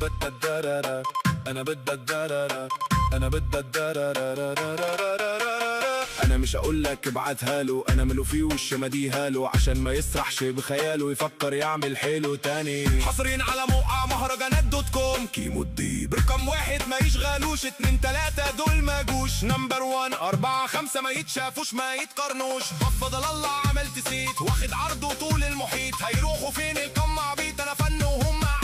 بدي الدرارة، أنا بدي الدرارة، أنا بدي الدرارة. أنا مش هقولك ابعتها له، أنا ملو فيه وش مديها له، عشان ما يسرحش بخياله يفكر يعمل حلو تاني. حصرين على موقع مهرجانات دوت كوم. كيمو الديب رقم 1 ما يشغلوش، 2 3 دول ما جوش. نمبر 1 4 5 ما يتشافوش ما يتقارنوش. بفضل الله عملت سيت، واخد عرضه طول المحيط. هيروحوا فين الكم عبيط، انا فن وهم عن.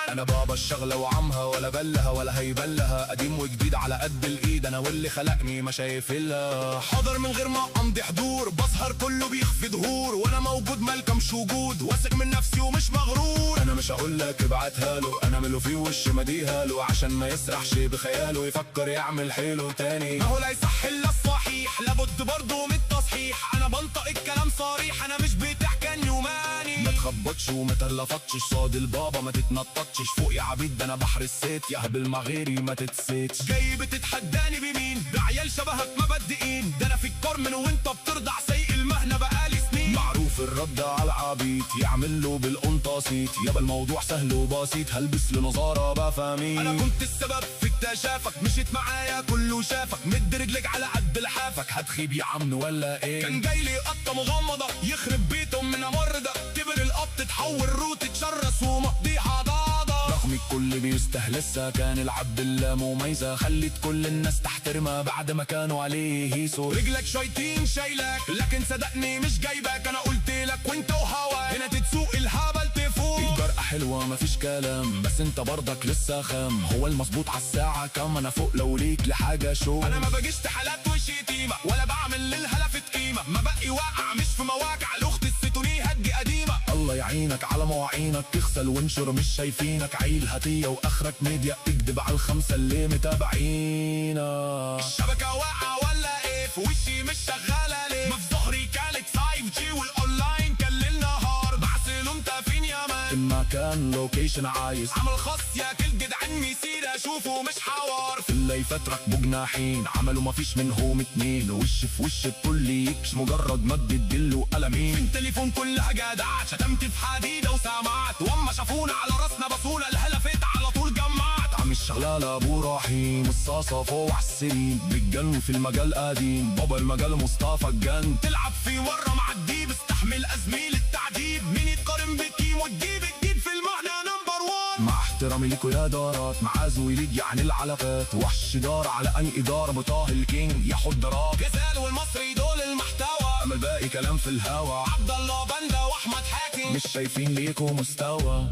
أنا بابا الشغلة وعمها، ولا بلها ولا هيبلها. قديم وجديد على قد الإيد، أنا واللي خلقني ما شايف إلا. حاضر من غير ما امضي حضور، بسهر كله بيخفي ظهور. وانا موجود مالكمش وجود، واثق من نفسي ومش مغرور. أنا مش هقولك ابعتها له، أنا ملو فيه وش مديها له، عشان ما يسرحش بخياله يفكر يعمل حلو تاني. ما هو لا يصح الا الصحيح، لابد برضه من التصحيح. انا بنطق الكلام صريح، انا مش بتحكي يوماني. ما تخبطش وما تلفتش، صاد البابا ما تتنططش. فوق يا عبيد ده انا بحر السيت، يا هبل ما غيري ما تتسيتش. جاي بتتحداني بمين، ده عيال شبهك مبدئين. ده انا في الكرمن وانت بترضع سيء المهنة بقالي سنين. معروف الرد على العبيط، يعمل له بالقنطاسيت. يابا الموضوع سهل وبسيط، هلبس لنظارة بفهمين. انا كنت السبب في اكتشافك، مشيت معايا كله شافك. مد رجلك على قد لحافك، هتخيب يا عم ولا ايه؟ كان جاي لي قطة مغمضة، يخرب بيتهم من امر ده. كبر القط تحول روت تشرس ومقضيها ضاضة. رغم الكل بيستهلسها، كان العبد الله مميزة. خلت كل الناس تحترمها بعد ما كانوا عليه هيسو. رجلك شويتين شايلك، لكن صدقني مش جايبك. انا قلت لك وانت وهواك، هنا تتسوق الهبل تفوق. الجرأة حلوة مفيش كلام، بس انت برضك لسه خام. هو المظبوط عالساعة كام، انا فوق لو ليك لحاجة شو. انا ما بجيش حالات وشتيمة، ولا بعمل للهلفة قيمة. ما بقي واقع مش في مواقع، لاخت الستوني هدي قديمة. الله يعينك على مواعينك، تغسل وانشر مش شايفينك. عيل هتية واخرك ميديا، تكدب على الخمسة اللي متابعينك. الشبكة واقعة ولا ايه، في وشي مش شغالة ليه. ما في ظهري كانت 5G والاونلاين كان ليل نهار. بعسله انت فين يا مان، اما كان لوكيشن عايز عمل خاص يا كل جدعان ميسير اشوفه مش حوار. في اللي فترك بجناحين، عملوا مفيش منهم اتنين. وش في وش الكل يكش، مجرد ما تديله قلمين. في التليفون كلها جدعات، شتمت في حديدة وسمعت. واما شافونا على راسنا بصونا، الهلفت على طول جمعت. عم الشغلال ابو رحيم، الصاصة فوق عالسرير. بالجن في المجال قديم، بابا المجال مصطفى الجن. تلعب في ورا مع الديب، استحمل ازميل التعذيب. مين يتقارن بالكيمو الديب، الجديد في المهنة نمبر 1. مع احترامي ليكوا يا دارات، مع زويليد يعني العلاقات. وحش دار على اني اداره، بطاه الكينج ياخد درات. غزال والمصري دول المحتوى، اما الباقي كلام في الهوا. عبد الله بندا واحمد حاتم مش شايفين ليكوا مستوى.